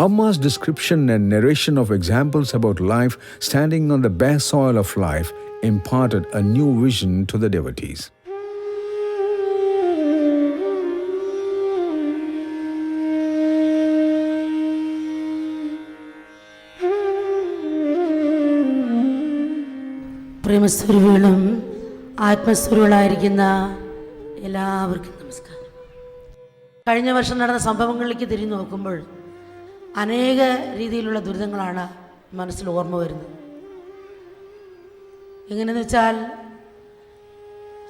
Amma's description and narration of examples about life standing on the bare soil of life imparted a new vision to the devotees. പ്രേമസ്വരൂപികളും ആത്മസ്വരൂപികളായിരിക്കുന്ന എല്ലാവർക്കും നമസ്കാരം. കഴിഞ്ഞ വർഷം നടന്ന സംഭവങ്ങളിലേക്ക് തിരിഞ്ഞു നോക്കുമ്പോൾ അനേക രീതിയിലുള്ള ദുരിതങ്ങളാണ് മനസ്സിൽ ഓർമ്മ വരുന്നത്. എങ്ങനെയെന്ന് വെച്ചാൽ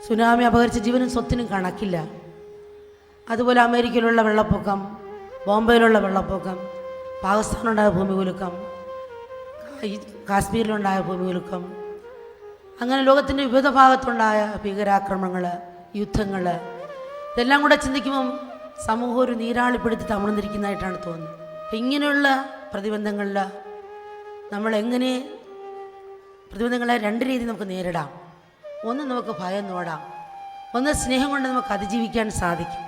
സുനാമി അപഹരിച്ച ജീവനും സ്വത്തിനും കണക്കില്ല. അതുപോലെ അമേരിക്കയിലുള്ള വെള്ളപ്പൊക്കം, ബോംബെയിലുള്ള വെള്ളപ്പൊക്കം, പാകിസ്ഥാനിലുണ്ടായ ഭൂമികുലുക്കം, കാശ്മീരിലുണ്ടായ ഭൂമികുലുക്കം, അങ്ങനെ ലോകത്തിൻ്റെ വിവിധ ഭാഗത്തുണ്ടായ ഭീകരാക്രമണങ്ങൾ, യുദ്ധങ്ങൾ, ഇതെല്ലാം കൂടെ ചിന്തിക്കുമ്പം സമൂഹം ഒരു നീരാളിപ്പെടുത്തി തമിഴ്ന്നിരിക്കുന്നതായിട്ടാണ് തോന്നുന്നത്. അപ്പം ഇങ്ങനെയുള്ള പ്രതിബന്ധങ്ങളിൽ നമ്മളെങ്ങനെ പ്രതിബന്ധങ്ങളെ രണ്ട് രീതിയിൽ നമുക്ക് നേരിടാം. ഒന്ന് നമുക്ക് ഭയം നോടാം, ഒന്ന് സ്നേഹം കൊണ്ട് നമുക്ക് അതിജീവിക്കാൻ സാധിക്കും.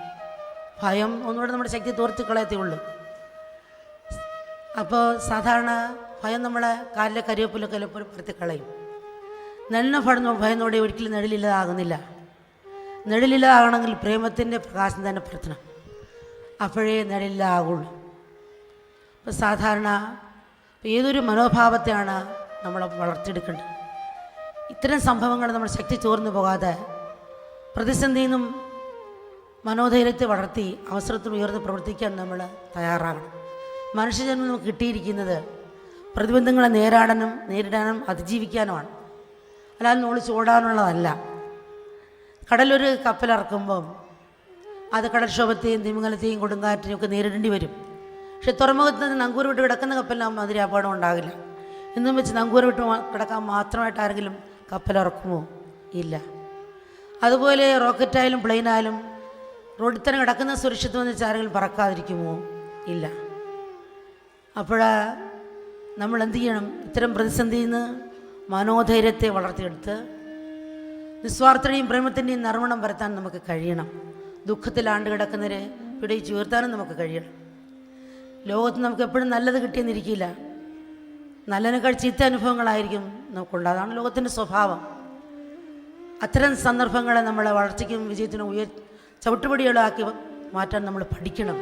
ഭയം ഒന്നുകൂടെ നമ്മുടെ ശക്തി തോർത്തി കളയത്തേ ഉള്ളൂ. അപ്പോൾ സാധാരണ ഭയം നമ്മളെ കാലിലെ കരിവേപ്പിലൊക്കെ എല്ലാം പരത്തിക്കളയും. നെല്ലിനെ ഭയന്നോടെ ഒരിക്കലും നെഴലില്ലാതാകുന്നില്ല. നെഴലില്ലാതാകണമെങ്കിൽ പ്രേമത്തിൻ്റെ പ്രകാശം തന്നെ പരത്തണം, അപ്പോഴേ നെഴലില്ലാകുള്ളൂ. അപ്പോൾ സാധാരണ ഏതൊരു മനോഭാവത്തെയാണ് നമ്മൾ വളർത്തിയെടുക്കേണ്ടത്. ഇത്തരം സംഭവങ്ങൾ നമ്മൾ ശക്തി ചോർന്നു പോകാതെ പ്രതിസന്ധിയിൽ നിന്നും മനോധൈര്യത്തെ വളർത്തി അവസരത്തിൽ ഉയർന്ന് പ്രവർത്തിക്കാൻ നമ്മൾ തയ്യാറാകണം. മനുഷ്യജന്മം നമുക്ക് കിട്ടിയിരിക്കുന്നത് പ്രതിബന്ധങ്ങളെ നേരിടാനും അതിജീവിക്കാനുമാണ്, അല്ലാതെ ഒളിച്ചോടാനുള്ളതല്ല. കടലൊരു കപ്പലിറക്കുമ്പം അത് കടൽക്ഷോഭത്തെയും തിമിംഗലത്തെയും കൊടുങ്കാറ്റിനെയും ഒക്കെ നേരിടേണ്ടി വരും. പക്ഷെ തുറമുഖത്ത് നിന്ന് നങ്കൂരം വിട്ട് കിടക്കുന്ന കപ്പലിനാകുമ്പോൾ അതിന് അപകടം ഉണ്ടാകില്ല. എന്നും വെച്ച് നങ്കൂരം വിട്ട് കിടക്കാൻ മാത്രമായിട്ട് ആരെങ്കിലും കപ്പലിറക്കുമോ? ഇല്ല. അതുപോലെ റോക്കറ്റായാലും പ്ലെയിനായാലും റോഡിൽ തന്നെ കിടക്കുന്ന സുരക്ഷിതം എന്ന് വെച്ചാൽ ആരെങ്കിലും പറക്കാതിരിക്കുമോ? ഇല്ല. അപ്പോൾ നമ്മൾ എന്ത് ചെയ്യണം? ഇത്തരം പ്രതിസന്ധിയിൽ നിന്ന് മനോധൈര്യത്തെ വളർത്തിയെടുത്ത് നിസ്വാർത്ഥതയും പ്രേമത്തിൻ്റെയും നർമ്മണം വരുത്താൻ നമുക്ക് കഴിയണം. ദുഃഖത്തിലാണ്ട് കിടക്കുന്നവരെ പിടിച്ച് ഉയർത്താനും നമുക്ക് കഴിയണം. ലോകത്ത് നമുക്ക് എപ്പോഴും നല്ലത് കിട്ടിയെന്നിരിക്കില്ല, നല്ലതിനേക്കാൾ ചീത്ത അനുഭവങ്ങളായിരിക്കും നമുക്കുള്ളത്. അതാണ് ലോകത്തിൻ്റെ സ്വഭാവം. അത്തരം സന്ദർഭങ്ങളെ നമ്മളെ വളർച്ചയ്ക്കും വിജയത്തിനും ചവിട്ടുപടികളാക്കി മാറ്റാൻ നമ്മൾ പഠിക്കണം.